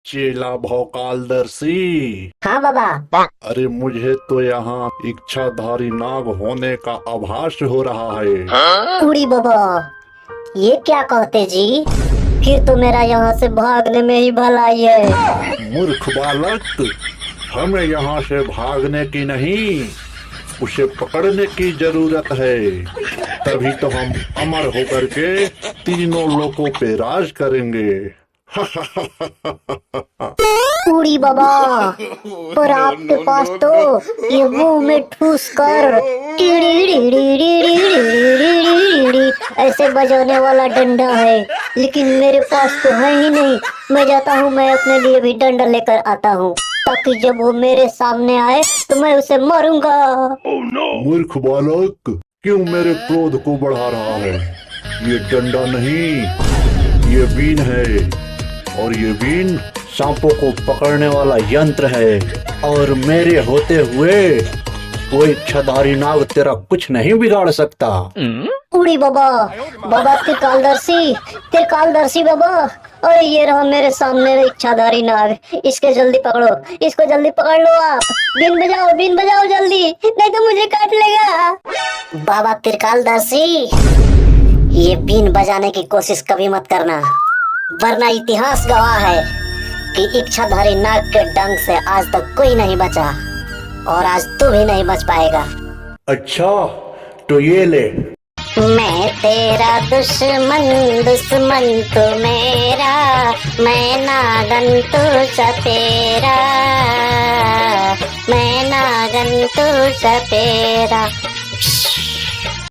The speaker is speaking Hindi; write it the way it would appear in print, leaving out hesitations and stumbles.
चेला भौकालदर्शी। हाँ बाबा। अरे मुझे तो यहाँ इच्छाधारी नाग होने का आभास हो रहा है। उड़ी बाबा, ये क्या कहते जी? फिर तो मेरा यहाँ से भागने में ही भलाई है। मूर्ख बालक, हमें यहाँ से भागने की नहीं, उसे पकड़ने की जरूरत है। तभी तो हम अमर होकर के तीनों लोकों पे राज करेंगे। उड़ी बाबा, पर आपके पास तो ये मुंह में ठूस कर ऐसे बजाने वाला डंडा है, लेकिन मेरे पास तो है ही नहीं। मैं जाता हूँ, मैं अपने लिए भी डंडा लेकर आता हूँ, ताकि जब वो मेरे सामने आए तो मैं उसे मारूंगा। मूर्ख बालक, क्यों मेरे क्रोध को बढ़ा रहा है? ये डंडा नहीं, ये बीन है, और ये बीन सांपों को पकड़ने वाला यंत्र है। और मेरे होते हुए कोई इच्छाधारी नाग तेरा कुछ नहीं बिगाड़ सकता। उड़ी बाबा, बाबा त्रिकालदर्शी बाबा। और ये रहा मेरे सामने इच्छाधारी नाग। इसके जल्दी पकड़ो, इसको जल्दी पकड़ लो आप। बीन बजाओ जल्दी, नहीं तो मुझे काट लेगा। बाबा त्रिकालदर्शी, ये बीन बजाने की कोशिश कभी मत करना, वरना इतिहास गवाह है कि इच्छाधारी नाग के डंक से आज तक कोई नहीं बचा, और आज तू भी नहीं बच पाएगा। अच्छा, तो ये ले। मैं तेरा दुश्मन तू मेरा, मैं नागन तू सपेरा, मैं नागन तू सपेरा।